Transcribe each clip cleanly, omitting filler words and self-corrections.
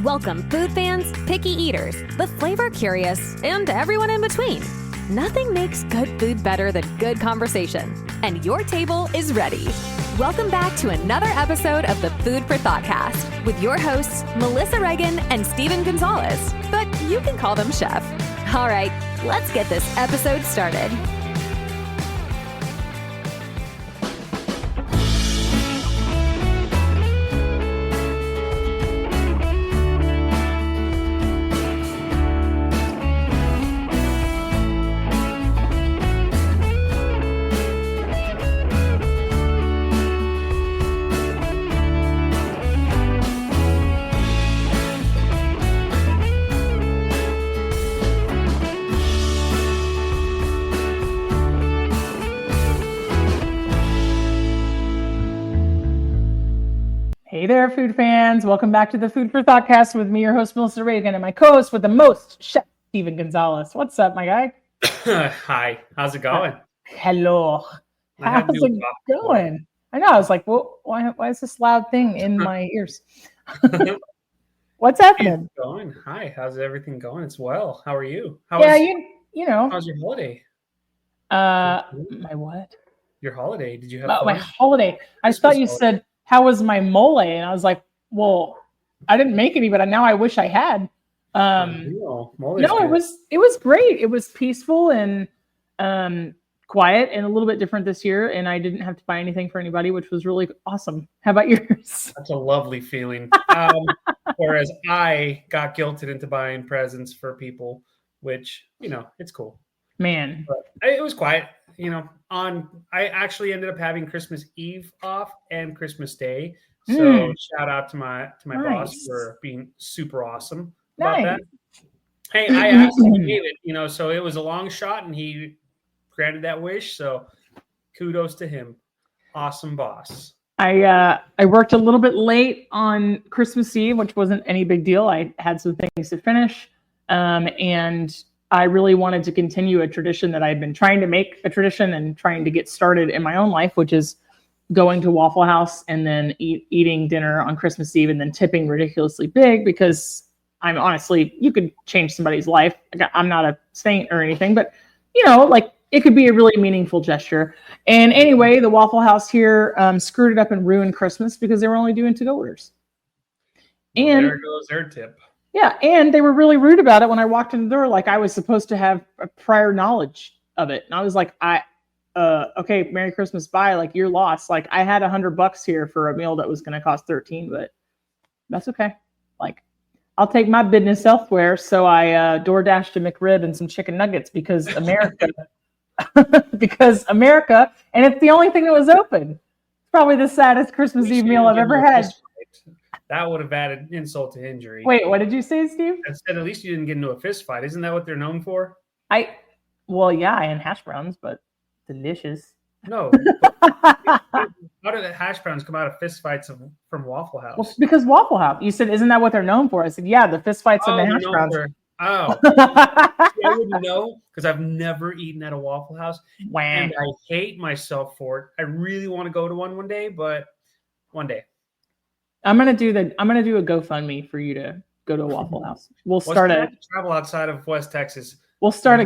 Welcome food fans, picky eaters, the flavor curious, and everyone in between. Nothing makes good food better than good conversation. And your table is ready. Welcome back to another episode of the Food for Thoughtcast with your hosts, Melissa Reagan and Steven Gonzalez. But you can call them Chef. All right, let's get this episode started. Hey there, food fans. Welcome back to the Food for Thoughtcast with me, your host, Melissa Reagan, and my co-host with the most, Chef Steven Gonzalez. What's up, my guy? Hi, how's it going? Hello. How's it going? I know. I was like, well, why is this loud thing in my ears? What's happening? Going? Hi, how's everything going? It's well. How are you? You know. How's your holiday? My what? Your holiday? Did you have my holiday? I just thought you said, how was my mole? And I was like, well, I didn't make any, but now I wish I had. No, it was great. It was peaceful and quiet and a little bit different this year. And I didn't have to buy anything for anybody, which was really awesome. How about yours? That's a lovely feeling. Whereas I got guilted into buying presents for people, which, it's cool. Man. But it was quiet. I actually ended up having Christmas Eve off and Christmas Day. So shout out to my boss for being super awesome about that. Hey, I asked him to give it, so it was a long shot and he granted that wish. So kudos to him. Awesome boss. I worked a little bit late on Christmas Eve, which wasn't any big deal. I had some things to finish. And I really wanted to continue a tradition that I had been trying to make a tradition and trying to get started in my own life, which is going to Waffle House and then eating dinner on Christmas Eve and then tipping ridiculously big, because I'm honestly, you could change somebody's life. I'm not a saint or anything, but it could be a really meaningful gesture. And anyway, the Waffle House here screwed it up and ruined Christmas because they were only doing to-go orders. And there goes their tip. Yeah, and they were really rude about it when I walked in the door, like I was supposed to have a prior knowledge of it. And I was like, okay, Merry Christmas, bye. Like, you're lost. Like, I had $100 here for a meal that was going to cost $13, but that's okay. Like, I'll take my business elsewhere. So I DoorDashed a McRib and some chicken nuggets because America, and it's the only thing that was open. It's probably the saddest Christmas Eve meal I've ever had. That would have added insult to injury. Wait, what did you say, Steve? I said at least you didn't get into a fist fight. Isn't that what they're known for? And hash browns, but delicious. No. How did the hash browns come out of fist fights from Waffle House? Well, because Waffle House. You said, isn't that what they're known for? I said, yeah, the fist fights and the hash browns. I wouldn't know because I've never eaten at a Waffle House. Wow. And I hate myself for it. I really want to go to one day, but one day. I'm gonna do a GoFundMe for you to go to a Waffle House. We'll start travel outside of West Texas. We'll start a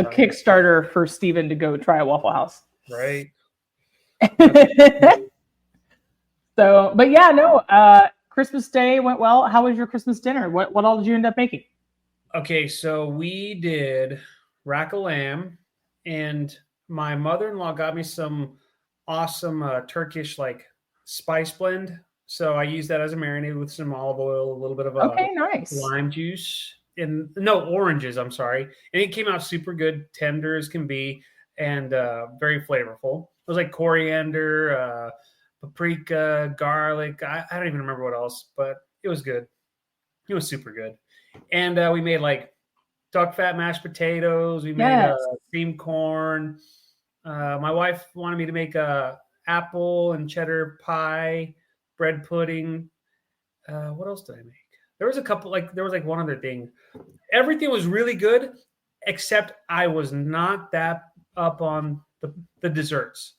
Kickstarter for Steven to go try a Waffle House. Right. Christmas Day went well. How was your Christmas dinner? What all did you end up making? Okay, so we did rack of lamb, and my mother-in-law got me some awesome Turkish spice blend. So I used that as a marinade with some olive oil, a little bit of lime juice, and oranges. I'm sorry, and it came out super good, tender as can be, and very flavorful. It was like coriander, paprika, garlic. I don't even remember what else, but it was good. It was super good, and we made duck fat mashed potatoes. We made cream corn. My wife wanted me to make a apple and cheddar pie. Bread pudding. What else did I make? There was a couple, there was one other thing. Everything was really good, except I was not that up on the desserts.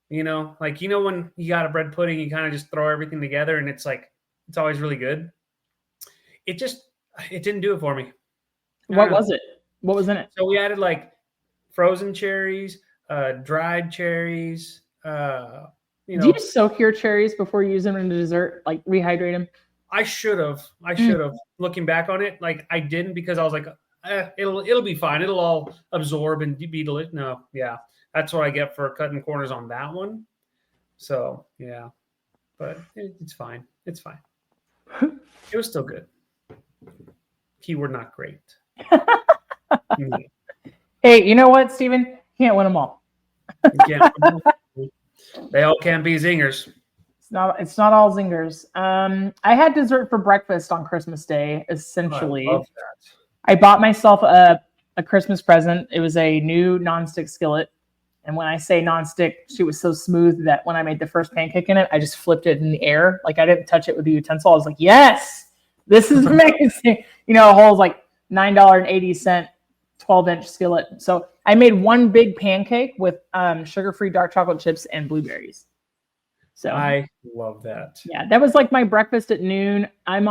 When you got a bread pudding, you kind of just throw everything together and it's always really good. it didn't do it for me. What was it? What was in it? So we added like frozen cherries, dried cherries. Do you soak your cherries before you use them in the dessert? Like rehydrate them? I should have. Looking back on it, like I didn't because I was like, it'll be fine. It'll all absorb and be delicious. No, yeah, that's what I get for cutting corners on that one. So yeah, but it's fine. It's fine. It was still good. Keyword not great. Hey, you know what, Steven? Can't win them all. They all can't be zingers. It's not all zingers. I had dessert for breakfast on Christmas Day, essentially. I love that. I bought myself a Christmas present. It was a new nonstick skillet. And when I say nonstick, she was so smooth that when I made the first pancake in it, I just flipped it in the air. Like I didn't touch it with the utensil. I was like, yes, this is amazing. You know, a whole like $9.80 12-inch skillet. So I made one big pancake with sugar-free dark chocolate chips and blueberries. So I love that. Yeah, that was like my breakfast at noon. I'm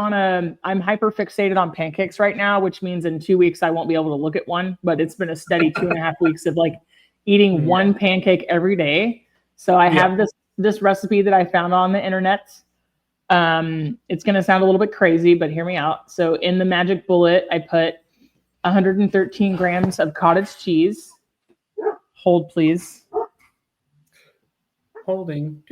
hyper fixated on pancakes right now, which means in 2 weeks I won't be able to look at one. But it's been a steady 2.5 weeks of like eating one pancake every day. So I have this recipe that I found on the internet. It's going to sound a little bit crazy, but hear me out. So in the Magic Bullet, I put 113 grams of cottage cheese. Hold, please. Holding.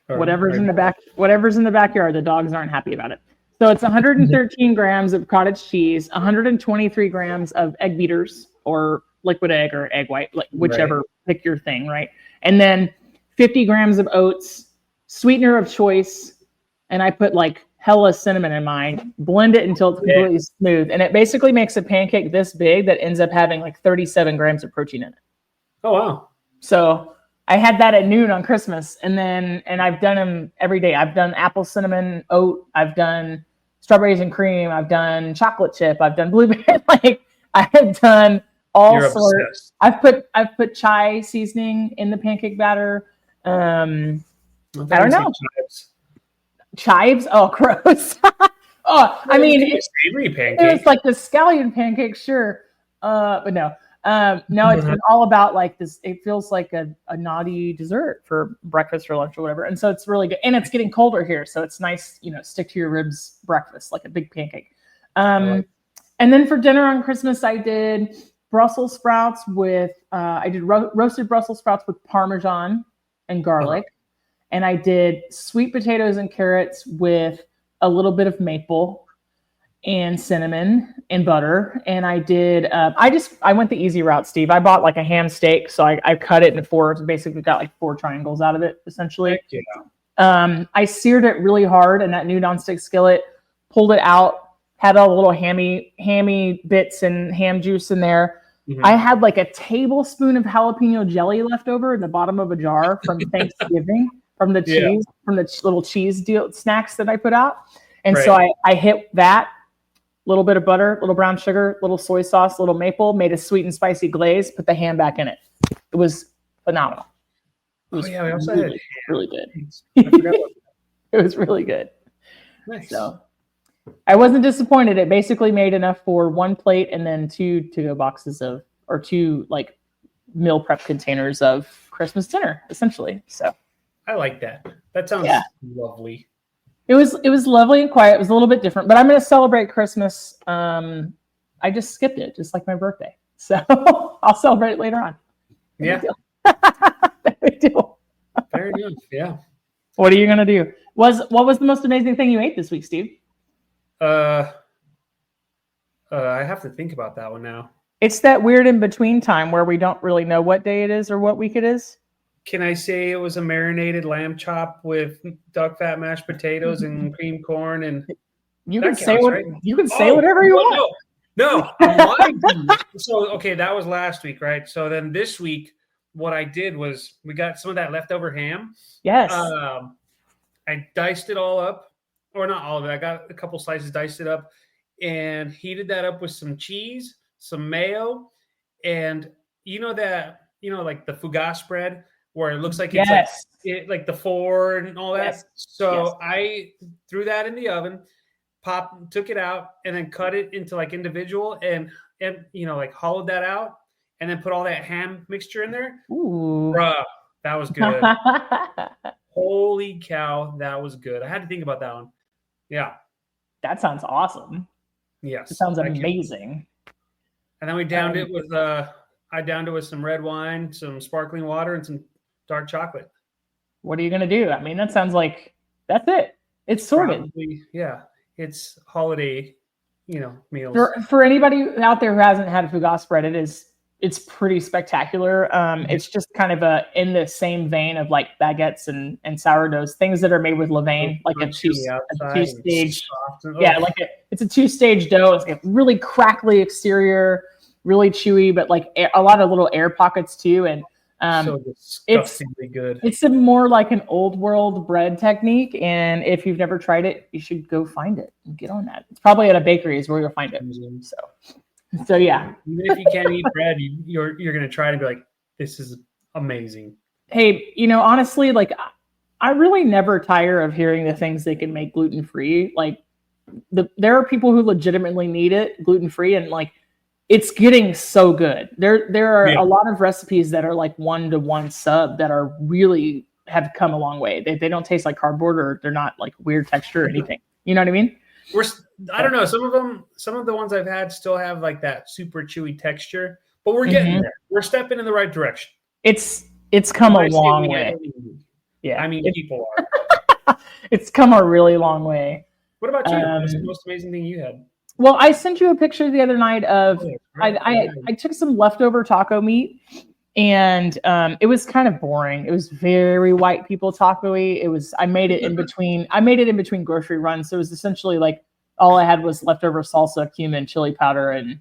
Whatever's in the backyard, the dogs aren't happy about it. So it's 113 grams of cottage cheese, 123 grams of egg beaters or liquid egg or egg white, like whichever, pick your thing, right? And then 50 grams of oats, sweetener of choice, and I put like hella cinnamon in mine, blend it until it's completely smooth. And it basically makes a pancake this big that ends up having like 37 grams of protein in it. Oh, wow. So I had that at noon on Christmas. And I've done them every day. I've done apple, cinnamon, oat. I've done strawberries and cream. I've done chocolate chip. I've done blueberry. Like I have done all sorts. I've put chai seasoning in the pancake batter. I don't know. Chives? Oh, gross. I mean, savory pancake. It was like the scallion pancake, sure. But no. No, it's been all about like this. It feels like a naughty dessert for breakfast or lunch or whatever. And so it's really good. And it's getting colder here. So it's nice, stick to your ribs breakfast, like a big pancake. And then for dinner on Christmas, I did Brussels sprouts with, I did roasted Brussels sprouts with Parmesan and garlic. And I did sweet potatoes and carrots with a little bit of maple and cinnamon and butter. And I did, I went the easy route, Steve. I bought like a ham steak. So I cut it into four, basically got like 4 triangles out of it, essentially. Yeah. I seared it really hard in that new nonstick skillet, pulled it out, had all the little hammy bits and ham juice in there. Mm-hmm. I had like a tablespoon of jalapeno jelly left over in the bottom of a jar from Thanksgiving. From the cheese, from the little cheese snacks that I put out. And so I hit that, little bit of butter, little brown sugar, little soy sauce, little maple, made a sweet and spicy glaze, put the ham back in it. It was phenomenal. It was we also had really good. I forgot about that. It was really good. Nice. So I wasn't disappointed. It basically made enough for 1 plate and then 2 to-go boxes or 2 like meal prep containers of Christmas dinner, essentially. So I like that. That sounds lovely. It was lovely and quiet. It was a little bit different, but I'm going to celebrate Christmas. I just skipped it, just like my birthday. So I'll celebrate it later on. No big deal. Fair enough. Yeah. What are you going to do? What was the most amazing thing you ate this week, Steve? I have to think about that one now. It's that weird in between time where we don't really know what day it is or what week it is. Can I say it was a marinated lamb chop with duck fat mashed potatoes and cream corn? And you can say whatever you want. No. So okay, that was last week, right? So then this week, what I did was we got some of that leftover ham. Yes. I diced it all up, or not all of it. I got a couple slices, diced it up, and heated that up with some cheese, some mayo, and like the fougasse bread. where it looks like Yes. like the four and all that. Yes. So I threw that in the oven, took it out, and then cut it into like individual and like hollowed that out, and then put all that ham mixture in there. Ooh. Bruh, that was good. Holy cow, that was good. I had to think about that one. Yeah. That sounds awesome. Yes. It sounds amazing. And then we downed it with I downed it with some red wine, some sparkling water, and some dark chocolate. What are you gonna do? I mean, that sounds like that's it. It's sorted. Probably, yeah. It's holiday, meals. For anybody out there who hasn't had fougasse spread, it's pretty spectacular. It's just kind of in the same vein of like baguettes and sourdoughs, things that are made with levain, like a two-stage. It's a two-stage dough. It's got really crackly exterior, really chewy, but like a lot of little air pockets too. And so disgustingly good. It's more like an old world bread technique. And if you've never tried it, you should go find it and get on that. It's probably at a bakery is where you'll find it. So yeah. Even if you can't eat bread, you're gonna try it and be like, this is amazing. Hey, honestly, like I really never tire of hearing the things they can make gluten-free. Like there are people who legitimately need it gluten-free, and like it's getting so good. There are a lot of recipes that are like 1-to-1 sub that are really have come a long way. They don't taste like cardboard, or they're not like weird texture or anything. You know what I mean? I don't know. Some of the ones I've had still have like that super chewy texture, but we're getting there. We're stepping in the right direction. It's come a long way. Yeah, I mean, people are. It's come a really long way. What about you? What's the most amazing thing you had? Well, I sent you a picture the other night of I took some leftover taco meat, and it was kind of boring. It was very white people taco-y. I made it in between grocery runs. So it was essentially like all I had was leftover salsa, cumin, chili powder, and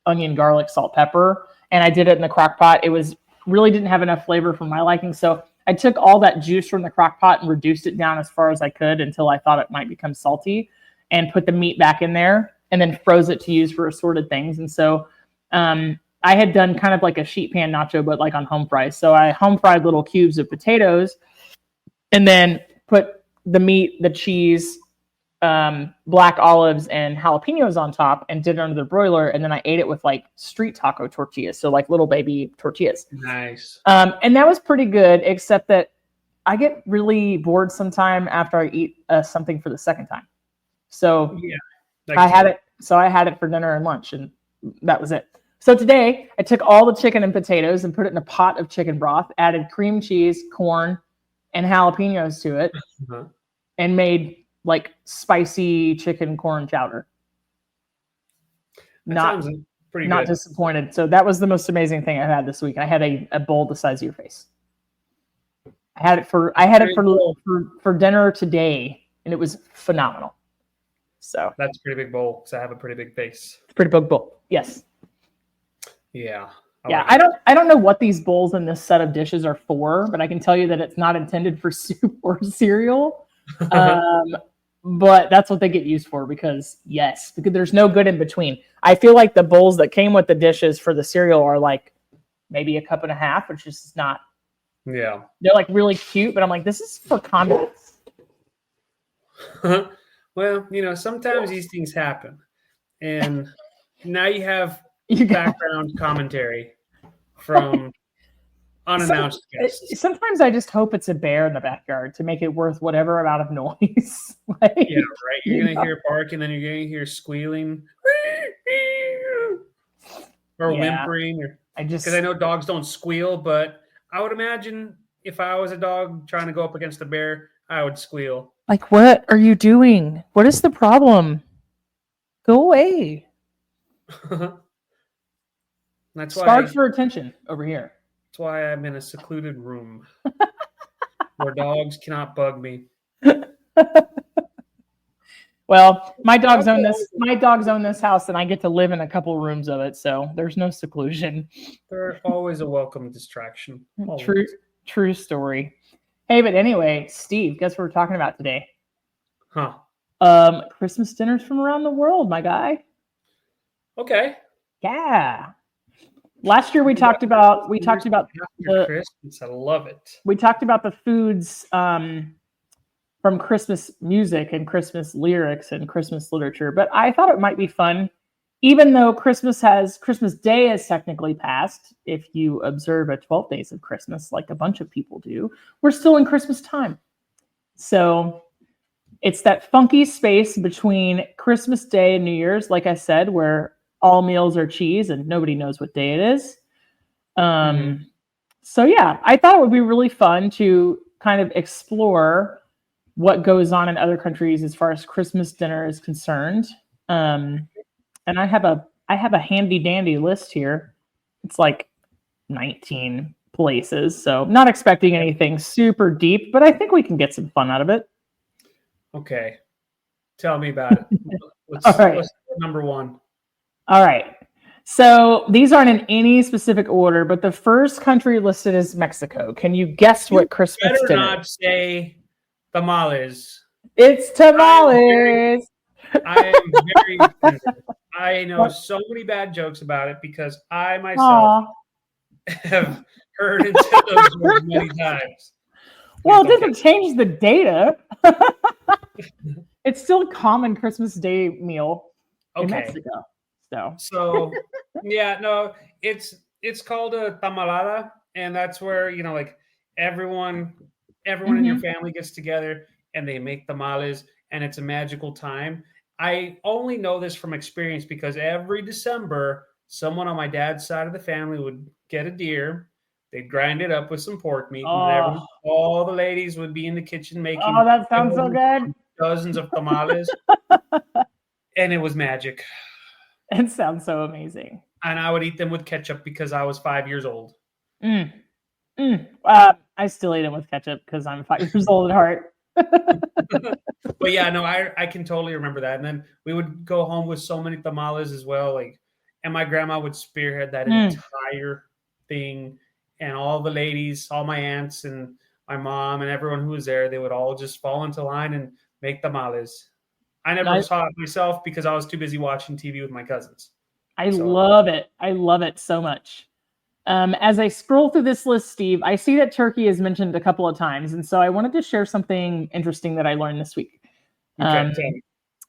onion, garlic, salt, pepper. And I did it in the crock pot. It really didn't have enough flavor for my liking. So I took all that juice from the crock pot and reduced it down as far as I could until I thought it might become salty, and put the meat back in there, and then froze it to use for assorted things. And so I had done kind of like a sheet pan nacho, but like on home fries. So I home fried little cubes of potatoes, and then put the meat, the cheese, black olives, and jalapenos on top, and did it under the broiler. And then I ate it with like street taco tortillas. So like little baby tortillas. Nice. And that was pretty good, except that I get really bored sometime after I eat something for the second time. So I had it for dinner and lunch, and that was it. So today I took all the chicken and potatoes and put it in a pot of chicken broth, added cream cheese, corn, and jalapenos to it, and made like spicy chicken corn chowder. Not disappointed. So that was the most amazing thing I had this week. I had a bowl the size of your face. I had it for dinner today, and it was phenomenal. So that's a pretty big bowl, because I have a pretty big face. Pretty big bowl. Yes. Yeah. I don't know what these bowls in this set of dishes are for, but I can tell you that it's not intended for soup or cereal. But that's what they get used for, because there's no good in between. I feel like the bowls that came with the dishes for the cereal are like maybe a cup and a half, which is not. Yeah. They're like really cute, but I'm like, this is for condiments. Well, sometimes these things happen, and now you have background commentary from unannounced guests. Sometimes I just hope it's a bear in the backyard to make it worth whatever amount of noise. Yeah, right. You're going to hear bark, and then you're going to hear squealing or whimpering. Because I know dogs don't squeal, but I would imagine if I was a dog trying to go up against a bear, I would squeal. Like, what are you doing? What is the problem? Go away. That's starved for attention over here. That's why I'm in a secluded room where dogs cannot bug me. Well, my dogs own this. My dogs own this house, and I get to live in a couple rooms of it, so there's no seclusion. They're always a welcome distraction. Always. True story. Hey, but anyway, Steve, guess what we're talking about today? Huh? Christmas dinners from around the world, my guy. Okay. Yeah. Last year we talked about After the Christmas. I love it. we talked about the foods from Christmas music and Christmas lyrics and Christmas literature, but I thought it might be fun, even though Christmas Day has technically passed. If you observe a 12 days of Christmas, like a bunch of people do, we're still in Christmas time. So it's that funky space between Christmas Day and New Year's, like I said, where all meals are cheese and nobody knows what day it is. So yeah, I thought it would be really fun to kind of explore what goes on in other countries as far as Christmas dinner is concerned. And I have a handy dandy list here. It's like 19 places, so not expecting anything super deep, but I think we can get some fun out of it. Okay. Tell me about it. Let's number one. All right. So these aren't in any specific order, but the first country listed is Mexico. Can you guess what Christmas Better dinner? not say tamales. It's tamales. I am very offended. I know so many bad jokes about it because I myself have heard and said those words many times. Well, it doesn't change the data. It's still a common Christmas Day meal in Mexico. So yeah, no, it's called a tamalada, and that's where, you know, like everyone in your family gets together and they make tamales, and it's a magical time. I only know this from experience because every December, someone on my dad's side of the family would get a deer. They'd grind it up with some pork meat, and all the ladies would be in the kitchen making. Oh, that sounds so good. Dozens of tamales, and it was magic. It sounds so amazing. And I would eat them with ketchup because I was 5 years old. I still eat them with ketchup because I'm 5 years old at heart. But yeah, no, I can totally remember that. And then we would go home with so many tamales as well. And my grandma would spearhead that entire thing. And all the ladies, all my aunts and my mom and everyone who was there, they would all just fall into line and make tamales. I never saw it myself because I was too busy watching TV with my cousins. I love it. I love it so much. As I scroll through this list, Steve, I see that turkey is mentioned a couple of times. And so I wanted to share something interesting that I learned this week. I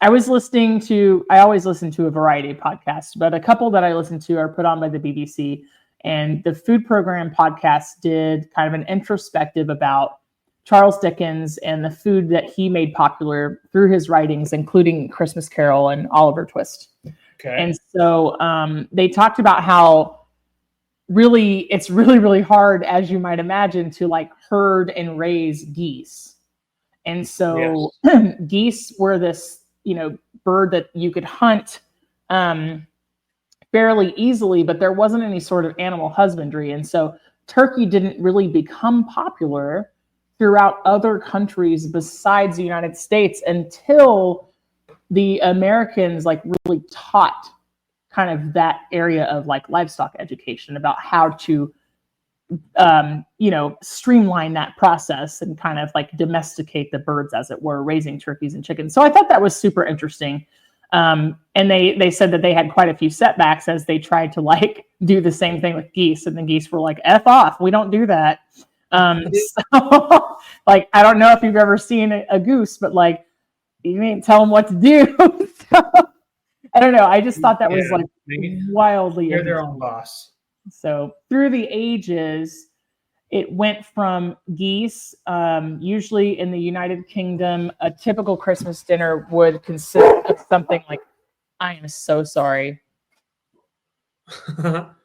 always listen to a variety of podcasts, but a couple that I listen to are put on by the BBC. And the Food Program podcast did kind of an introspective about Charles Dickens and the food that he made popular through his writings, including Christmas Carol and Oliver Twist. Okay. And so they talked about how it's really hard, as you might imagine, to like herd and raise geese. And so geese were this, bird that you could hunt fairly easily, but there wasn't any sort of animal husbandry. And so turkey didn't really become popular throughout other countries besides the United States until the Americans really taught kind of that area of livestock education about how to streamline that process and kind of domesticate the birds, as it were, raising turkeys and chickens. So I thought that was super interesting. And they said that they had quite a few setbacks as they tried to do the same thing with geese, and the geese were like, F off, we don't do that. So I don't know if you've ever seen a goose, but you ain't tell them what to do. So, I don't know. I just thought that was wildly. They're their own boss. So through the ages, it went from geese. Usually in the United Kingdom, a typical Christmas dinner would consist of something like, I am so sorry.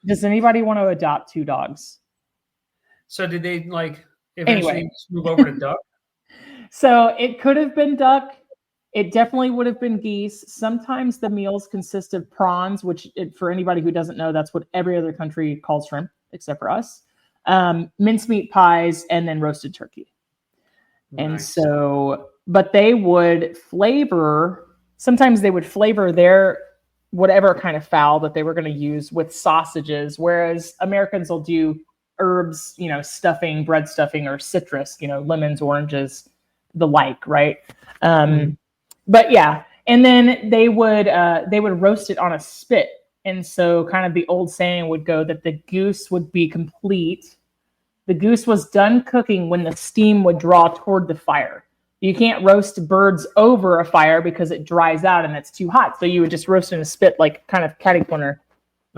Does anybody want to adopt 2 dogs? So did they eventually move over to duck? So it could have been duck. It definitely would have been geese. Sometimes the meals consist of prawns, which for anybody who doesn't know, that's what every other country calls shrimp, except for us. Mincemeat pies, and then roasted turkey. Nice. And so, but they would sometimes they would flavor their whatever kind of fowl that they were going to use with sausages, whereas Americans will do herbs, stuffing, bread stuffing, or citrus, lemons, oranges, the like, right? But yeah, and then they would roast it on a spit And so kind of the old saying would go that the goose would be complete. The goose was done cooking when the steam would draw toward the fire. You can't roast birds over a fire because it dries out and it's too hot. So you would just roast in a spit, like kind of catty corner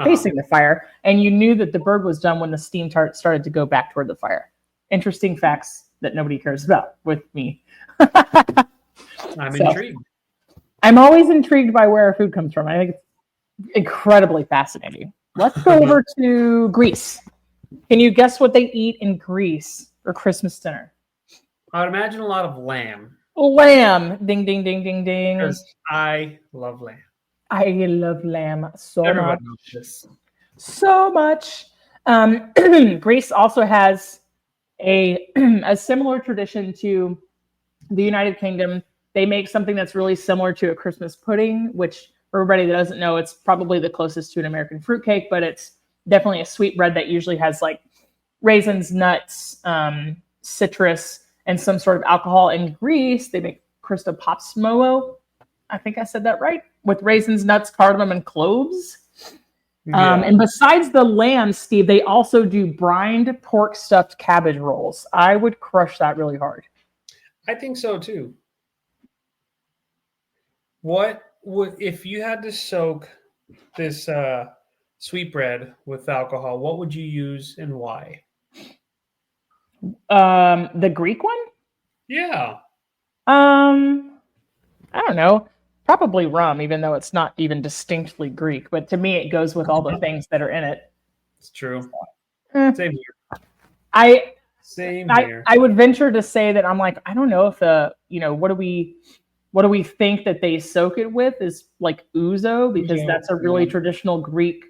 facing the fire. And you knew that the bird was done when the steam started to go back toward the fire. Interesting facts that nobody cares about with me. I'm intrigued. I'm always intrigued by where our food comes from. I think it's incredibly fascinating. Let's go over to Greece. Can you guess what they eat in Greece for Christmas dinner? I would imagine a lot of lamb. Lamb. Ding, ding, ding, ding, ding. Because I love lamb. I love lamb so Everyone much. knows this. So much. Greece also has a similar tradition to the United Kingdom. They make something that's really similar to a Christmas pudding, which for everybody that doesn't know, it's probably the closest to an American fruitcake, but it's definitely a sweet bread that usually has like raisins, nuts, citrus, and some sort of alcohol. In Greece, they make Christopopsmolo. I think I said that right. With raisins, nuts, cardamom, and cloves. And besides the lamb, Steve, they also do brined pork stuffed cabbage rolls. I would crush that really hard. I think so too. What would, if you had to soak this sweetbread with alcohol, what would you use and why? The Greek one? Yeah. I don't know. Probably rum, even though it's not even distinctly Greek. But to me, it goes with all the things that are in it. It's true. Eh. Same here. I would venture to say that I'm like, I don't know if what do we think that they soak it with is like ouzo, because that's a really traditional Greek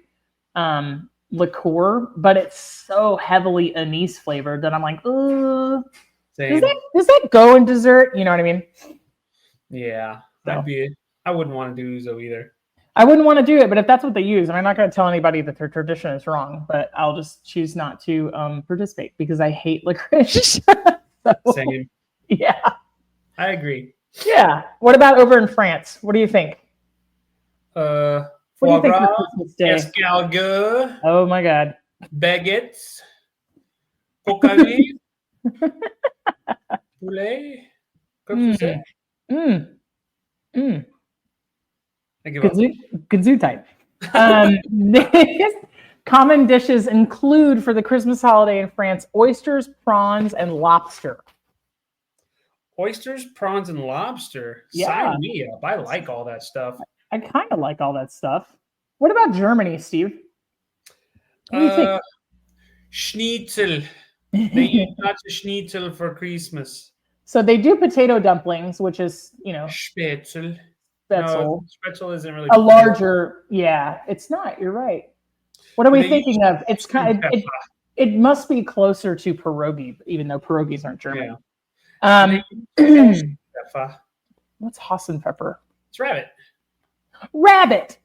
liqueur, but it's so heavily anise flavored that I'm like, does that go in dessert? You know what I mean? Yeah. So. I wouldn't want to do ouzo either. I wouldn't want to do it, but if that's what they use, I'm not going to tell anybody that their tradition is wrong, but I'll just choose not to participate because I hate licorice. Same. Yeah. I agree. Yeah. What about over in France? What do you think? Foie what do you think gras, for Christmas Day? escargot, Oh my God. baguettes, cocalie, poulet. I give up. Kazoo type. Common dishes include for the Christmas holiday in France oysters, prawns, and lobster. Oysters, prawns, and lobster. Yeah. Sign me up. I like all that stuff. I kind of like all that stuff. What about Germany, Steve? What do you think? Schnitzel. They eat lots of schnitzel for Christmas. So they do potato dumplings, which is, Spätzle. No, Spätzle isn't really a larger. Yeah, it's not. You're right. What are we thinking of? It's kind of it must be closer to pierogi, even though pierogies aren't German. Yeah. What's Hassenpfeffer? It's rabbit. Rabbit.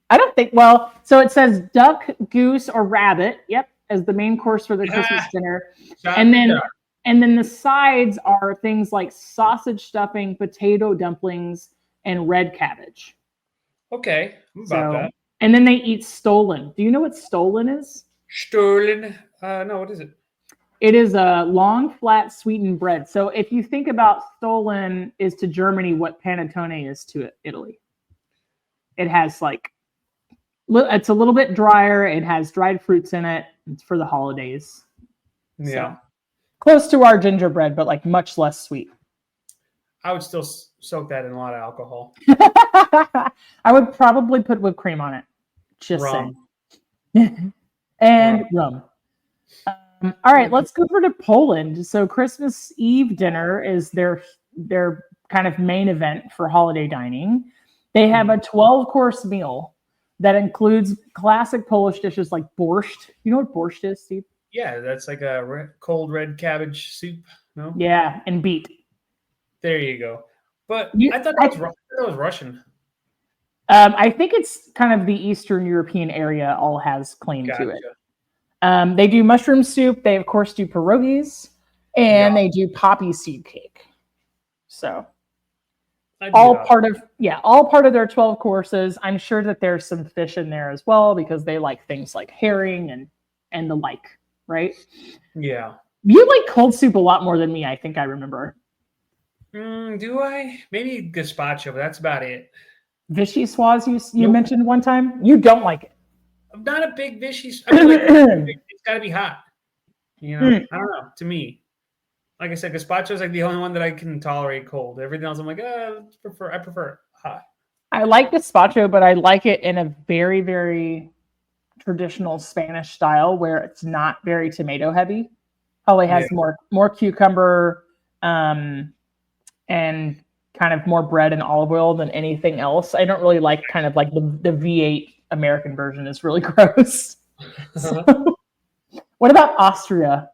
I don't think. Well, so it says duck, goose, or rabbit. Yep, as the main course for the Christmas dinner, and then the sides are things like sausage stuffing, potato dumplings, and red cabbage. Okay, I'm about that. And then they eat stollen. Do you know what stollen is? Stollen. No, what is it? It is a long, flat, sweetened bread. So if you think about stollen is to Germany what panettone is to Italy. It has it's a little bit drier. It has dried fruits in it. It's for the holidays. Yeah. So, close to our gingerbread, but much less sweet. I would still soak that in a lot of alcohol. I would probably put whipped cream on it. Just rum. saying. And rum. All right, let's go over to Poland. So Christmas Eve dinner is their kind of main event for holiday dining. They have a 12-course meal that includes classic Polish dishes like borscht. You know what borscht is, Steve? Yeah, that's like a cold red cabbage soup. No? Yeah, and beet. There you go. But I thought that was Russian. I think it's kind of the Eastern European area all has claim to it. They do mushroom soup. They, of course, do pierogies. And they do poppy seed cake. So all part of their 12 courses. I'm sure that there's some fish in there as well because they like things like herring and the like, right? Yeah. You like cold soup a lot more than me, I think I remember. Do I? Maybe gazpacho, but that's about it. Vichyssoise you mentioned one time? You don't like it. I'm not a big Vichy's. I mean, like, it's got to be hot. You know? I don't know. To me. Like I said, gazpacho is like the only one that I can tolerate cold. Everything else, I'm like, I prefer it hot. I like gazpacho, but I like it in a very, very traditional Spanish style where it's not very tomato heavy. Probably has more cucumber and kind of more bread and olive oil than anything else. I don't really like kind of like the V8 American version is really gross. So, what about Austria?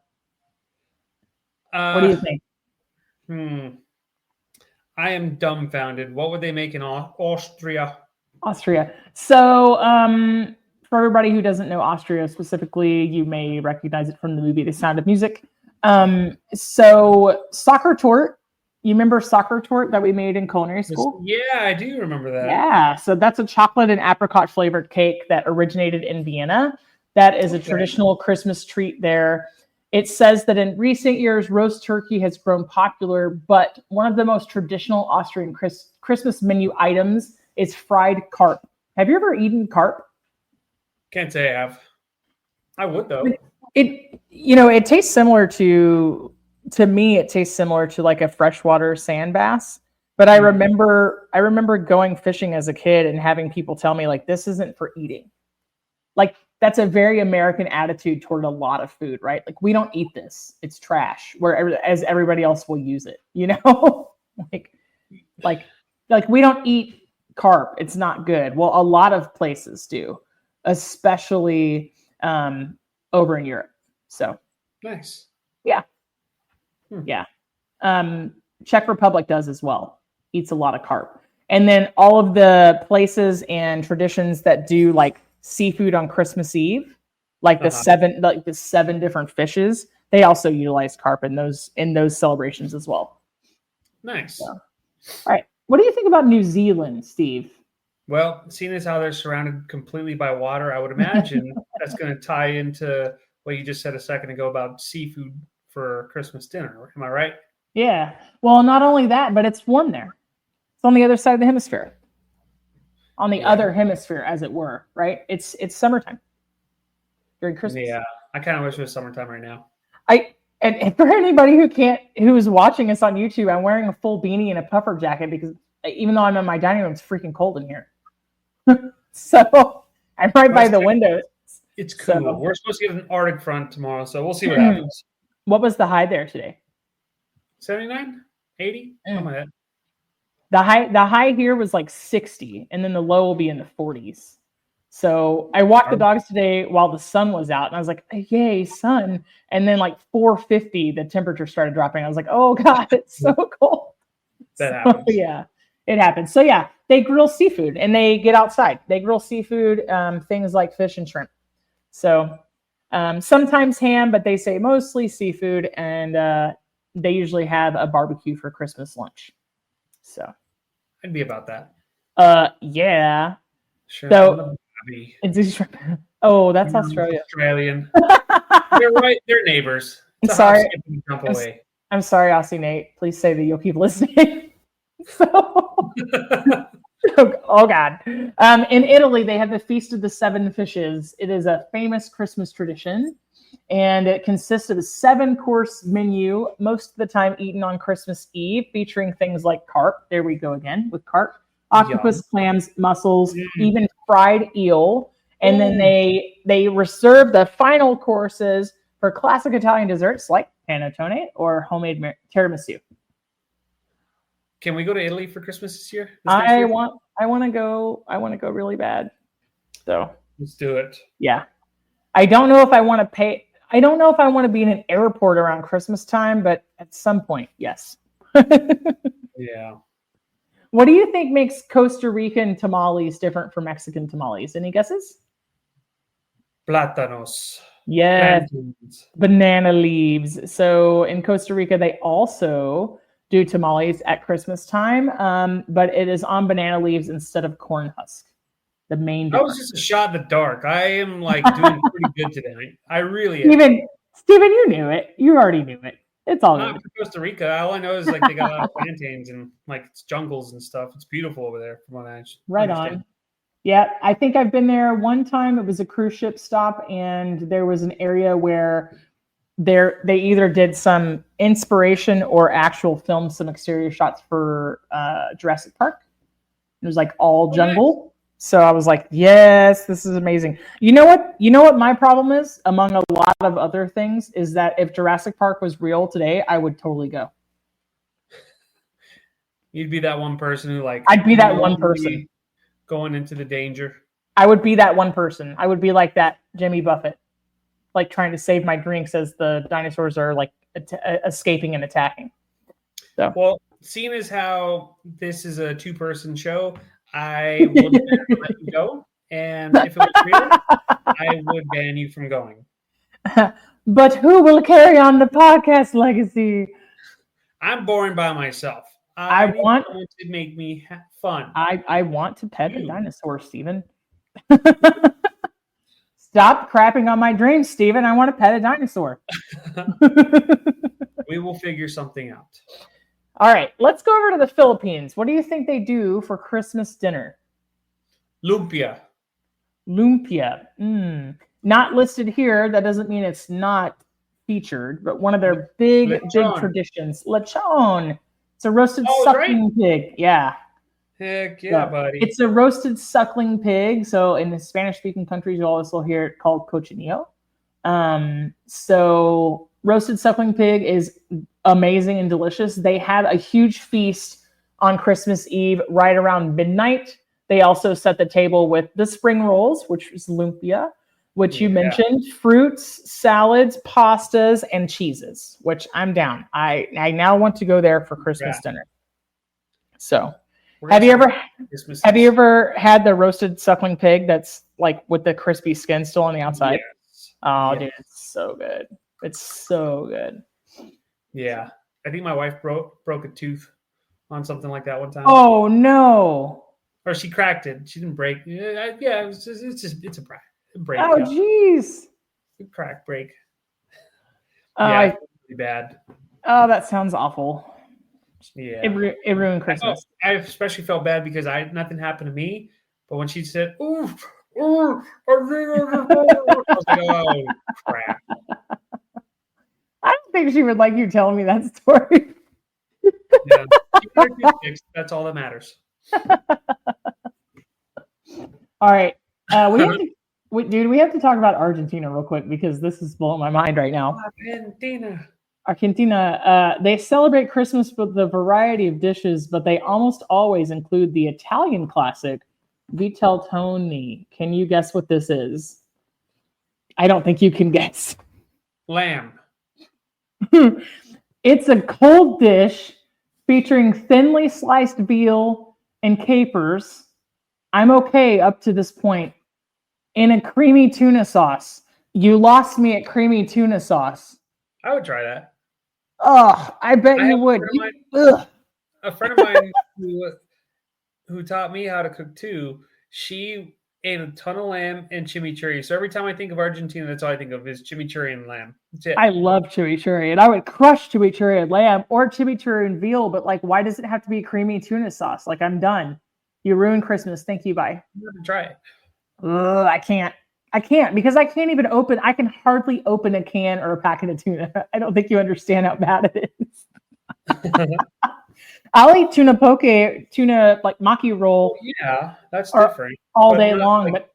What do you think? I am dumbfounded. What would they make in Austria? So, for everybody who doesn't know Austria specifically, you may recognize it from the movie The Sound of Music. So, soccer tort. You remember soccer tort that we made in culinary school? Yeah, I do remember that. Yeah, so that's a chocolate and apricot flavored cake that originated in Vienna. That is a traditional Christmas treat there. It says that in recent years, roast turkey has grown popular, but one of the most traditional Austrian Christmas menu items is fried carp. Have you ever eaten carp? Can't say I have. I would though. It tastes similar to me. It tastes similar to like a freshwater sand bass. But I remember going fishing as a kid and having people tell me like, this isn't for eating. Like, that's a very American attitude toward a lot of food, right? Like, we don't eat this; it's trash. Whereas everybody else will use it, you know. like we don't eat carp; it's not good. Well, a lot of places do, especially over in Europe. So nice, yeah. Czech Republic does as well. Eats a lot of carp, and then all of the places and traditions that do like seafood on Christmas Eve, like the seven different fishes, they also utilize carp in those celebrations as well. Nice. So, all right. What do you think about New Zealand, Steve? Well, seeing as how they're surrounded completely by water, I would imagine that's going to tie into what you just said a second ago about seafood for Christmas dinner. Am I right? Yeah. Well, not only that, but it's warm there. It's on the other side of the hemisphere. On the other hemisphere, as it were, right? It's summertime during Christmas. Yeah, I kind of wish it was summertime right now. And for anybody who is watching us on YouTube, I'm wearing a full beanie and a puffer jacket because even though I'm in my dining room, it's freaking cold in here. So I'm right by the window. It's cool. So, we're supposed to get an Arctic front tomorrow, so we'll see what happens. What was the high there today? 79, 80, something like that. The high here was like 60, and then the low will be in the 40s. So I walked the dogs today while the sun was out, and I was like, "Yay, sun!" And then like 4:50, the temperature started dropping. I was like, "Oh God, it's so cold." That happens. Yeah, it happens. So yeah, they grill seafood and they get outside. They grill seafood, things like fish and shrimp. So sometimes ham, but they say mostly seafood, and they usually have a barbecue for Christmas lunch. So I'd be about that. Yeah. Sure. So that's Australia. Australian. They're right. They're neighbors. I'm sorry. I'm sorry, Aussie Nate. Please say that you'll keep listening. Oh God. In Italy, they have the Feast of the Seven Fishes. It is a famous Christmas tradition. And it consists of a 7-course menu, most of the time eaten on Christmas Eve, featuring things like carp. There we go again with carp, octopus, clams, mussels, even fried eel. And then they reserve the final courses for classic Italian desserts like panettone or homemade tiramisu. Can we go to Italy for Christmas this year? I want to go really bad. So let's do it. Yeah. I don't know if I want to be in an airport around Christmas time, but at some point, yes. Yeah. What do you think makes Costa Rican tamales different from Mexican tamales? Any guesses? Plátanos. Yeah. Banana leaves. So in Costa Rica, they also do tamales at Christmas time, but it is on banana leaves instead of corn husk. The main I was difference. just a shot in the dark. I am like doing pretty good today. I really am. Steven, you knew it. You already knew it. It's all I'm good. from Costa Rica. All I know is like they got a lot of plantains and like it's jungles and stuff. It's beautiful over there from what I Right understand. on. Yeah, I think I've been there one time. It was a cruise ship stop, and there was an area where they either did some inspiration or actual filmed some exterior shots for Jurassic Park. It was like all jungle. Nice. So I was like, yes, this is amazing. You know what? You know what my problem is, among a lot of other things, is that if Jurassic Park was real today, I would totally go. You'd be that one person who like I'd be that one person going into the danger. I would be that one person. I would be like that Jimmy Buffett, like trying to save my drinks as the dinosaurs are like escaping and attacking. So. Well, seeing as how this is a 2-person show, I would let you go. And if it was real, I would ban you from going. But who will carry on the podcast legacy? I'm boring by myself. I want someone to make me fun. I want to pet a dinosaur, Steven. Stop crapping on my dreams, Steven. I want to pet a dinosaur. We will figure something out. All right, let's go over to the Philippines. What do you think they do for Christmas dinner? Lumpia. Not listed here. That doesn't mean it's not featured, but one of their big traditions. Lechon. It's a roasted suckling pig. Yeah. Heck yeah, buddy. It's a roasted suckling pig. So in the Spanish-speaking countries, you'll also hear it called cochinillo. So roasted suckling pig is amazing and delicious. They had a huge feast on Christmas Eve right around midnight. They also set the table with the spring rolls, which is lumpia, which you mentioned, fruits, salads, pastas, and cheeses, which I'm down. I now want to go there for Christmas dinner. So have you ever had the roasted suckling pig that's like with the crispy skin still on the outside? Yes. Oh, dude, it's so good. It's so good. Yeah. I think my wife broke a tooth on something like that one time. Oh, no. Or she cracked it. She didn't break. Yeah, it's a break. Oh, jeez. Crack break. Yeah, really bad. Oh, that sounds awful. Yeah. It ruined Christmas. I especially felt bad because nothing happened to me. But when she said, ooh, I was like, oh, crap. I don't think she would like you telling me that story. Yeah. That's all that matters. All right. We have to talk about Argentina real quick because this is blowing my mind right now. Argentina, they celebrate Christmas with a variety of dishes, but they almost always include the Italian classic, Viteltone. Can you guess what this is? I don't think you can guess. Lamb. It's a cold dish featuring thinly sliced veal and capers. I'm okay up to this point. In a creamy tuna sauce. You lost me at creamy tuna sauce. I would try that. Oh, I bet you would. A friend of mine who taught me how to cook too, she ate a ton of lamb and chimichurri. So every time I think of Argentina, that's all I think of is chimichurri and lamb. That's it. I love chimichurri, and I would crush chimichurri and lamb or chimichurri and veal, but like, why does it have to be creamy tuna sauce? Like, I'm done. You ruined Christmas. Thank you. Bye. I'm gonna try it. I can't because I can't even I can hardly open a can or a packet of tuna. I don't think you understand how bad it is. I'll eat tuna like maki roll. Oh, yeah, that's different. All day long. But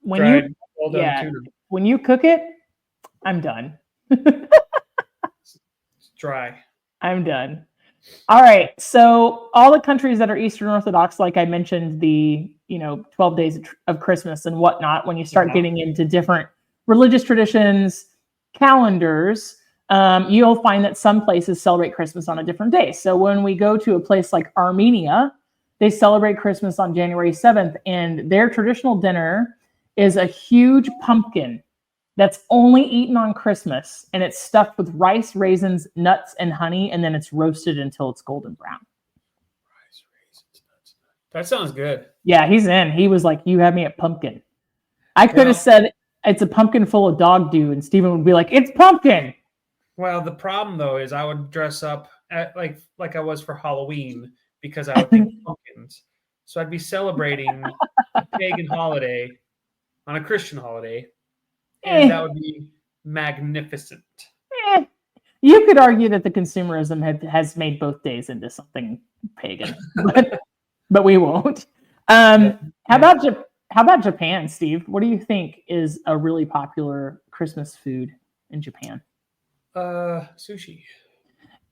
when you cook it, I'm done. It's dry. I'm done. All right. So all the countries that are Eastern Orthodox, like I mentioned, the 12 days of Christmas and whatnot, when you start getting into different religious traditions, calendars, you'll find that some places celebrate Christmas on a different day. So when we go to a place like Armenia, they celebrate Christmas on January 7th, and their traditional dinner is a huge pumpkin that's only eaten on Christmas, and it's stuffed with rice, raisins, nuts, and honey, and then it's roasted until it's golden brown. Rice, raisins, nuts. That sounds good. Yeah, he's in. He was like, "You had me at pumpkin." I could Well- have said it's a pumpkin full of dog dew, and Steven would be like, "It's pumpkin." Well, the problem though is I would dress up like I was for Halloween because I would think pumpkins. So I'd be celebrating a pagan holiday on a Christian holiday, and that would be magnificent. Eh, you could argue that the consumerism has made both days into something pagan, but we won't. How about Japan, Steve? What do you think is a really popular Christmas food in Japan? Sushi.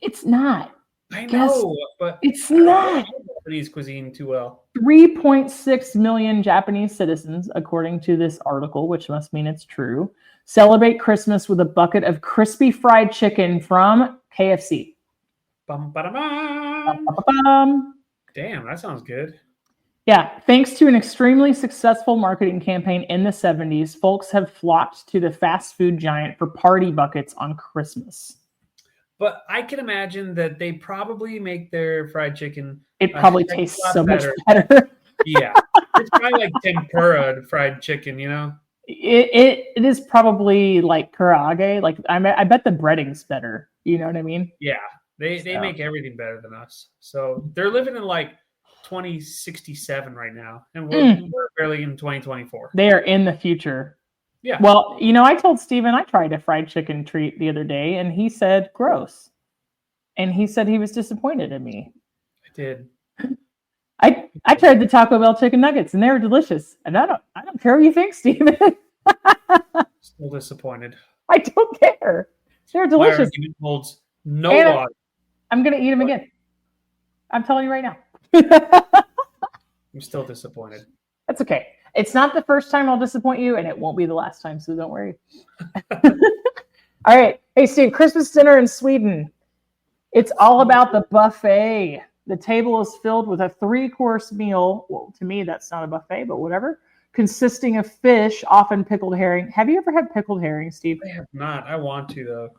It's not. I Guess know, but it's I don't not. know Japanese cuisine too well. 3.6 million Japanese citizens, according to this article, which must mean it's true, celebrate Christmas with a bucket of crispy fried chicken from KFC. Bum, ba-da-bum. Ba-ba-bum. Damn, that sounds good. Yeah, thanks to an extremely successful marketing campaign in the 70s, folks have flocked to the fast food giant for party buckets on Christmas. But I can imagine that they probably make their fried chicken. It probably a tastes lot so much better. Yeah, it's probably like tempura fried chicken, you know? It is probably like karaage. Like I bet the breading's better. You know what I mean? Yeah, they make everything better than us. So they're living in like 2067 right now, and we're barely in 2024. They are in the future. Yeah. Well, I told Steven I tried a fried chicken treat the other day, and he said gross. And he said he was disappointed in me. I did. I tried the Taco Bell chicken nuggets, and they were delicious. And I don't care what you think, Steven. Still disappointed. I don't care. They're My delicious. argument holds no And logic. I'm gonna eat them again. I'm telling you right now. I'm still disappointed. That's okay. It's not the first time I'll disappoint you, and it won't be the last time, so don't worry. All right. Hey, Steve, Christmas dinner in Sweden. It's all about the buffet. The table is filled with a 3-course meal. Well, to me, that's not a buffet, but whatever. Consisting of fish, often pickled herring. Have you ever had pickled herring, Steve? I have not. I want to, though.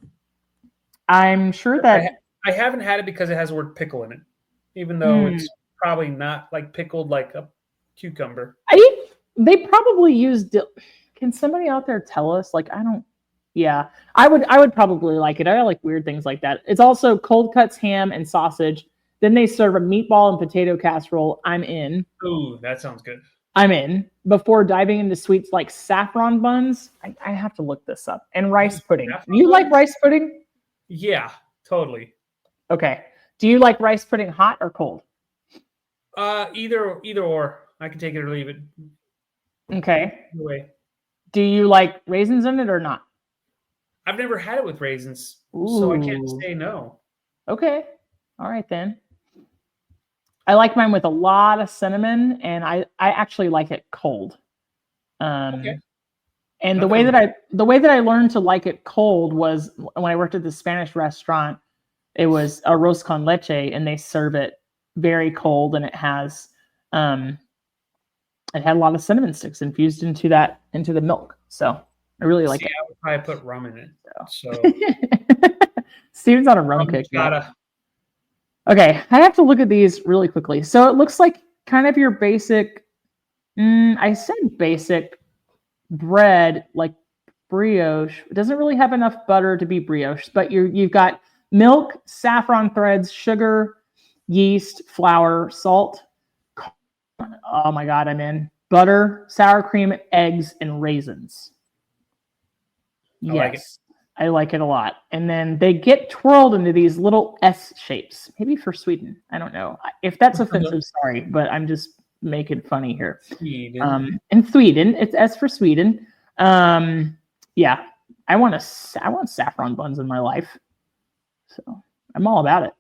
I'm sure that... I haven't had it because it has the word pickle in it, even though it's probably not like pickled like a cucumber. They probably use... Can somebody out there tell us? Like, I don't... Yeah, I would probably like it. I like weird things like that. It's also cold cuts, ham, and sausage. Then they serve a meatball and potato casserole. I'm in. Ooh, that sounds good. I'm in. Before diving into sweets like saffron buns, I have to look this up. And rice pudding. Do you like rice pudding? Yeah, totally. Okay. Do you like rice pudding hot or cold? Either or. I can take it or leave it. Okay. Either way. Do you like raisins in it or not? I've never had it with raisins, so I can't say no. Okay. All right then. I like mine with a lot of cinnamon, and I actually like it cold. Okay. And the way that I learned to like it cold was when I worked at the Spanish restaurant. It was arroz con leche, and they serve it very cold, and it has it had a lot of cinnamon sticks infused into the milk. So I really like it. I would probably put rum in it. So Steven's on a rum kick. Gotta. Okay, I have to look at these really quickly. So it looks like kind of your basic. I said basic bread, like brioche. It doesn't really have enough butter to be brioche, but you've got milk, saffron threads, sugar, yeast, flour, salt. Oh my God, I'm in. Butter, sour cream, eggs, and raisins. Yes, I like it a lot. And then they get twirled into these little S shapes. Maybe for Sweden. I don't know. If that's offensive, sorry, but I'm just making funny here. Sweden. In Sweden, it's S for Sweden. Yeah, I want saffron buns in my life. So I'm all about it.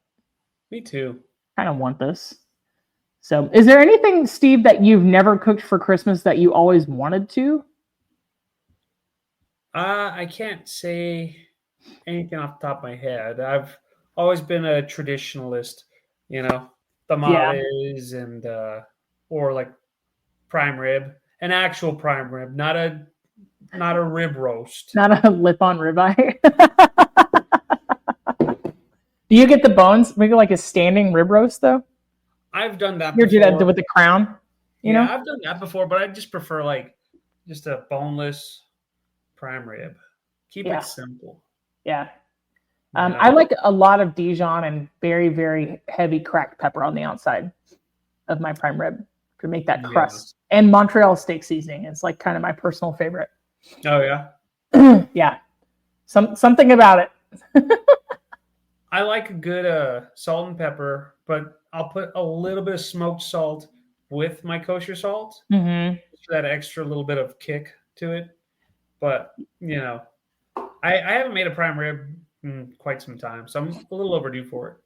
Me too. Kind of want this. So is there anything, Steve, that you've never cooked for Christmas that you always wanted to? I can't say anything off the top of my head. I've always been a traditionalist, tamales and or like prime rib, an actual prime rib, not a not a rib roast. Not a lip on ribeye. Do you get the bones? Make it like a standing rib roast, though? I've done that You do that before. with the crown? You know? I've done that before, but I just prefer like just a boneless prime rib. Keep Yeah. it simple. Yeah. You know? I like a lot of Dijon and very, very heavy cracked pepper on the outside of my prime rib to make that Yeah. crust. And Montreal steak seasoning is like kind of my personal favorite. Oh yeah. Yeah. Something about it. I like a good salt and pepper, but I'll put a little bit of smoked salt with my kosher salt Mm-hmm. for that extra little bit of kick to it. But I haven't made a prime rib in quite some time, so I'm a little overdue for it.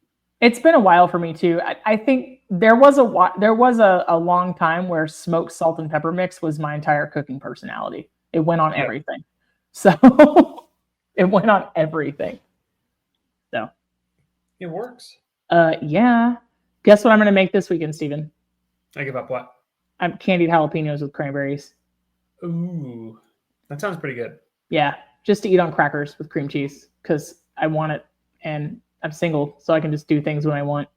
It's been a while for me too. I think there was a long time where smoked salt and pepper mix was my entire cooking personality. It went on everything. So it went on everything. So It works. yeah. Guess what I'm gonna make this weekend, Steven? I give up what? I'm candied jalapenos with cranberries. Ooh, that sounds pretty good. Yeah, just to eat on crackers with cream cheese because I want it, and I'm single, so I can just do things when I want.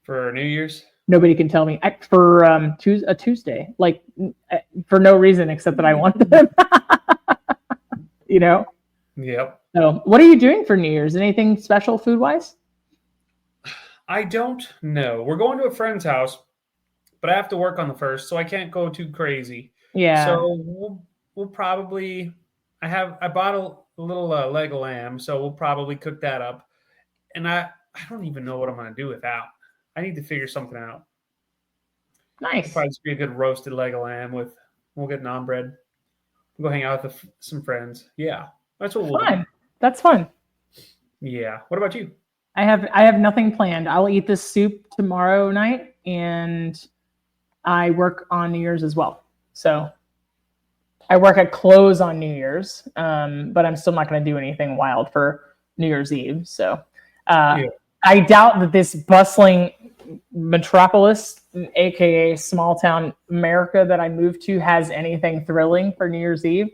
For New Year's? Nobody can tell me for a Tuesday, like for no reason except that I want them. You know. Yep. So, what are you doing for New Year's? Anything special food wise? I don't know. We're going to a friend's house, but I have to work on the first, so I can't go too crazy. Yeah. So we'll probably. I bought a little leg of lamb, so we'll probably cook that up. And I don't even know what I'm going to do with that. I need to figure something out. Nice. Probably just be a good roasted leg of lamb we'll get naan bread. We'll go hang out with some friends. Yeah, that's what we'll do. Fun. That's fun. Yeah. What about you? I have nothing planned. I'll eat this soup tomorrow night, and I work on New Year's as well. So I work at close on New Year's, but I'm still not going to do anything wild for New Year's Eve. So I doubt that this bustling metropolis, aka small town America that I moved to, has anything thrilling for New Year's Eve.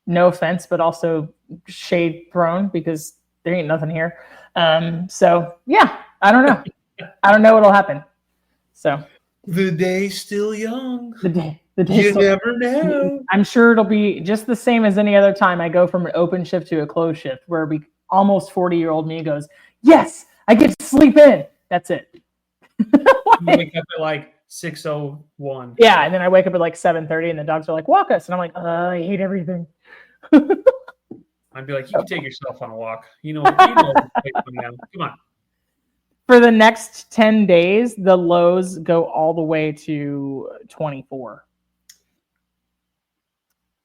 No offense, but also shade thrown because there ain't nothing here. So yeah, I don't know. I don't know what'll happen. So the day's still young. the day You never know. I'm sure it'll be just the same as any other time I go from an open shift to a closed shift, where almost 40-year-old me goes, yes, I get to sleep in. That's it. You wake up at like 6:01. Yeah, and then I wake up at like 7:30, and the dogs are like, walk us, and I'm like, I hate everything. I'd be like, you can take yourself on a walk. Come on. For the next 10 days, the lows go all the way to 24.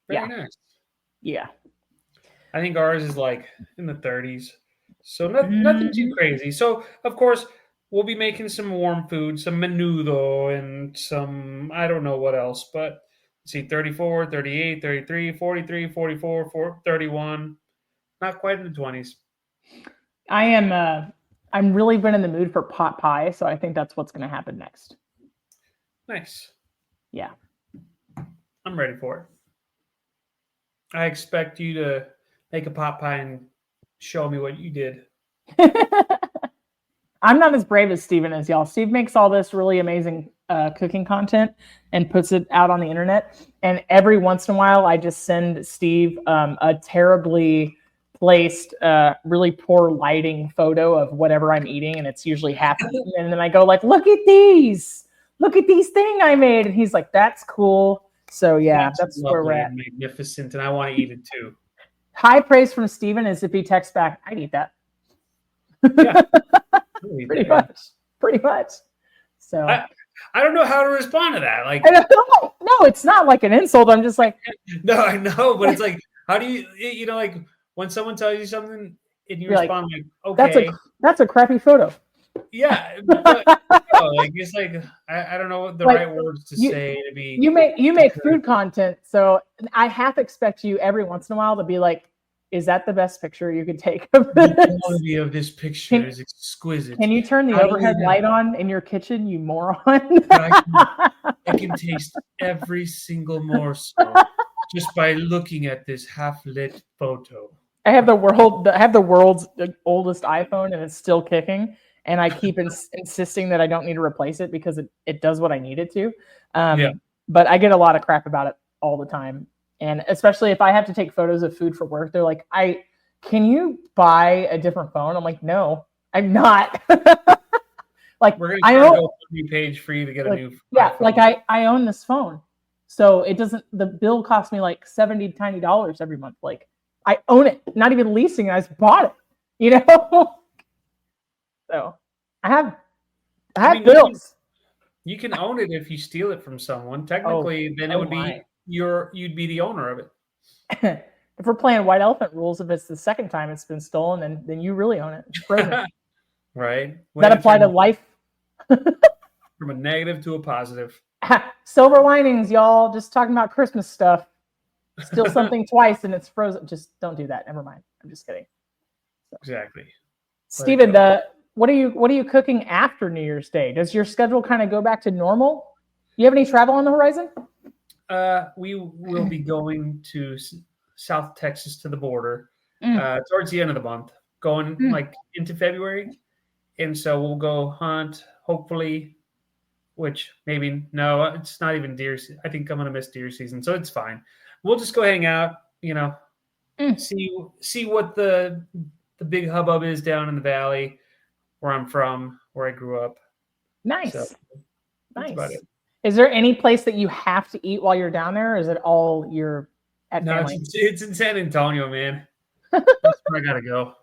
Very nice. Yeah. I think ours is like in the 30s. So nothing too crazy. So, of course, we'll be making some warm food, some menudo and some, I don't know what else, but let's see, 34, 38, 33, 43, 44, 31. Not quite in the 20s. I'm really been in the mood for pot pie, so I think that's what's going to happen next. Nice. Yeah. I'm ready for it. I expect you to make a pot pie and show me what you did. I'm not as brave as Steven is, y'all. Steve makes all this really amazing cooking content and puts it out on the internet. And every once in a while, I just send Steve a terribly placed, really poor lighting photo of whatever I'm eating, and it's usually half eaten. And then I go like, look at these thing I made. And he's like, that's cool. So yeah, that's where we're at. Magnificent, and I want to eat it too. High praise from Steven is if he texts back, I'd eat that. Yeah. Pretty much. So I don't know how to respond to that. Like, no, it's not like an insult. I'm just like, no, I know, but it's like, how do you, like when someone tells you something and you respond like, okay, that's a crappy photo. Yeah, but, like it's like I don't know what the right words to say to be. You make food content, so I half expect you every once in a while to be like, "Is that the best picture you could take of this?" The quality of this picture is exquisite. Can you turn the overhead light on in your kitchen, you moron? I can taste every single morsel just by looking at this half-lit photo. I have the world's oldest iPhone, and it's still kicking. And I keep insisting that I don't need to replace it because it does what I need it to. But I get a lot of crap about it all the time. And especially if I have to take photos of food for work, they're like, can you buy a different phone? I'm like, no, I'm not. Like, we're going to start a new page for you to get a new iPhone. Like I own this phone. So the bill costs me like $70 tiny every month. Like, I own it, not even leasing. I just bought it, you know? So I have bills. You can own it if you steal it from someone. Technically, then it would be you'd be the owner of it. If we're playing white elephant rules, if it's the second time it's been stolen, then you really own it. It's frozen. Right. That apply to life. From a negative to a positive. Silver linings, y'all. Just talking about Christmas stuff. Steal something twice and it's frozen. Just don't do that. Never mind. I'm just kidding. So. Exactly. Steven, what are you cooking after New Year's Day? Does your schedule kind of go back to normal? You have any travel on the horizon? We will be going to South Texas to the border towards the end of the month, going like into February. And so we'll go hunt, hopefully, which maybe, no, it's not even deer. I think I'm going to miss deer season, so it's fine. We'll just go hang out, see what the big hubbub is down in the valley where I'm from, where I grew up. Nice. So, nice. About it. Is there any place that you have to eat while you're down there, or is it all you're at family? It's in San Antonio, man. That's where I got to go.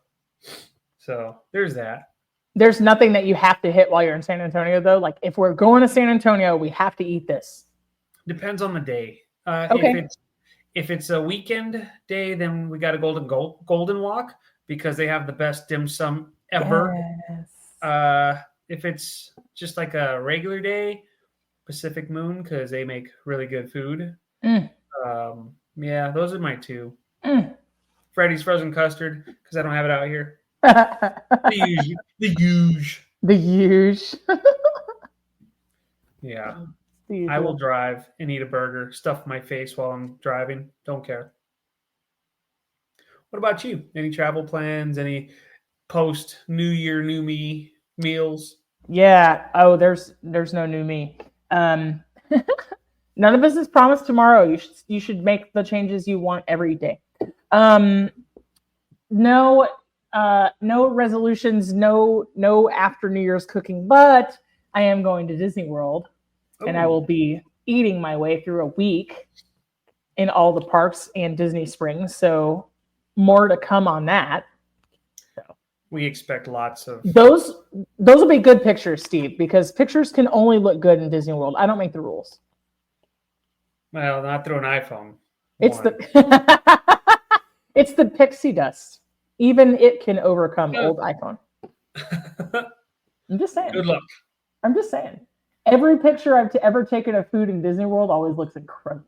So there's that. There's nothing that you have to hit while you're in San Antonio, though? Like, if we're going to San Antonio, we have to eat this. Depends on the day. Okay. If it's a weekend day, then we got a Golden Walk because they have the best dim sum ever. Yes. If it's just like a regular day, Pacific Moon because they make really good food. Yeah, those are my two. Freddy's Frozen Custard because I don't have it out here. The huge. Yeah. I will drive and eat a burger, stuff my face while I'm driving. Don't care. What about you? Any travel plans? Any post New Year, new me meals? Yeah. Oh, there's no new me. None of us is promised tomorrow. You should make the changes you want every day. No resolutions, no after New Year's cooking, but I am going to Disney World. And I will be eating my way through a week in all the parks and Disney Springs. So more to come on that. So we expect lots of those will be good pictures, Steve, because pictures can only look good in Disney World. I don't make the rules. Well, not through an iPhone. It's the pixie dust. Even it can overcome old iPhone. I'm just saying. Good luck. I'm just saying. Every picture I've ever taken of food in Disney World always looks incredible.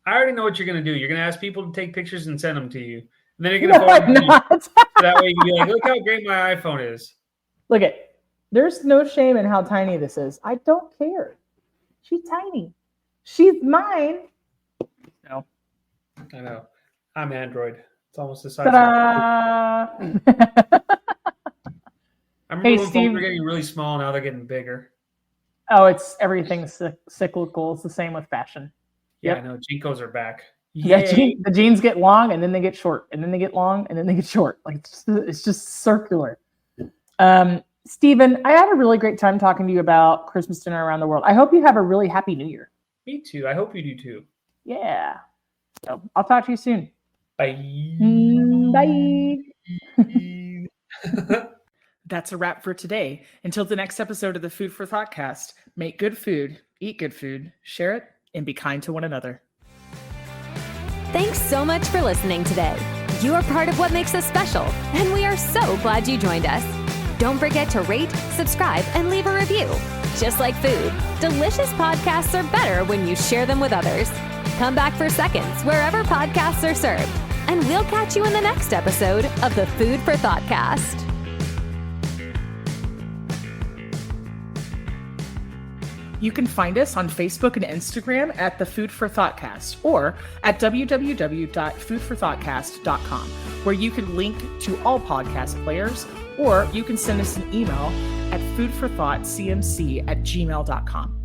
I already know what you're going to do. You're going to ask people to take pictures and send them to you. And then you're going to forward them to you. So that way you can be like, look how great my iPhone is. Look there's no shame in how tiny this is. I don't care. She's tiny. She's mine. No. I know. I'm Android. It's almost the size of I remember when phones were getting really small. Now they're getting bigger. Oh, everything's cyclical. It's the same with fashion. Yeah, I know. Jinkos are back. Yeah, the jeans get long and then they get short, and then they get long and then they get short. Like it's just circular. Steven, I had a really great time talking to you about Christmas dinner around the world. I hope you have a really happy New Year. Me too. I hope you do too. Yeah. So I'll talk to you soon. Bye. Bye. That's a wrap for today. Until the next episode of the Food for Thoughtcast, make good food, eat good food, share it, and be kind to one another. Thanks so much for listening today. You are part of what makes us special, and we are so glad you joined us. Don't forget to rate, subscribe, and leave a review. Just like food, delicious podcasts are better when you share them with others. Come back for seconds wherever podcasts are served, and we'll catch you in the next episode of the Food for Thoughtcast. You can find us on Facebook and Instagram at the Food for Thoughtcast or at www.foodforthoughtcast.com, where you can link to all podcast players, or you can send us an email at foodforthoughtcmc@gmail.com.